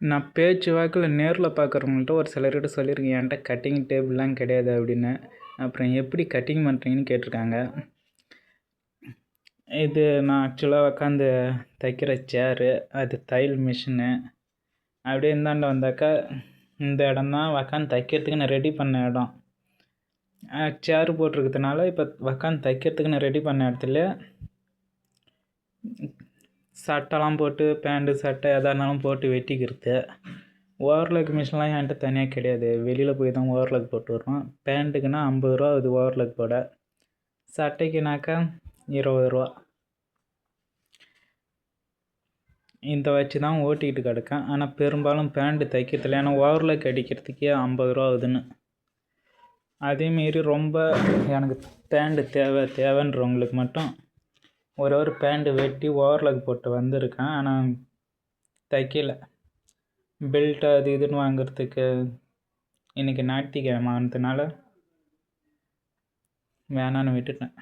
நான் பேச்சு வாக்கில் நேரில் பார்க்குறவங்கள்ட்ட ஒரு சிலர்கிட்ட சொல்லியிருக்கேன், என்கிட்ட கட்டிங் டேபிள்லாம் கிடையாது அப்படின்னு. அப்புறம் எப்படி கட்டிங் பண்ணுறீங்கன்னு கேட்டிருக்காங்க. இது நான் ஆக்சுவலாக உக்காந்து தைக்கிற சேரு, அது தையல் மிஷினு. அப்படியே இந்தாண்ட வந்தாக்கா இந்த இடம் தான் உக்காந்து தைக்கிறதுக்கு நான் ரெடி பண்ண இடம். சேரு போட்டிருக்கிறதுனால இப்போ உக்காந்து தைக்கிறதுக்கு நான் ரெடி பண்ண இடத்துல சட்டைலாம் போட்டு பேண்ட்டு சட்டை எதாக இருந்தாலும் போட்டு வெட்டிக்கிறது. ஓவர்லாக் மிஷின்லாம் என்கிட்ட தனியாக கிடையாது. வெளியில் போய் தான் ஓவர்லாக் போட்டு வருவோம். பேண்ட்டுக்குன்னா 50 ரூபா ஆகுது ஓவர்லாக் போட. சட்டைக்குனாக்கா 20 ரூபா. இந்த வச்சு தான் ஓட்டிக்கிட்டு கிடக்கேன். ஆனால் பெரும்பாலும் பேண்ட்டு தைக்கிறதில்ல. ஏன்னா ஓவர்லாக் அடிக்கிறதுக்கே 50 ரூபா ஆகுதுன்னு. அதேமாரி ரொம்ப எனக்கு பேண்ட்டு தேவைன்றவங்களுக்கு மட்டும் ஒரு பேண்ட்டு வெட்டி ஓவர்லாக் போட்டு வந்திருக்கேன். ஆனால் தைக்கலை. பெல்ட் அது இதுன்னு வாங்குறதுக்கு இன்றைக்கி ஞாயிற்றுக்கிழமை ஆனதுனால வேணான்னு விட்டுட்டேன்.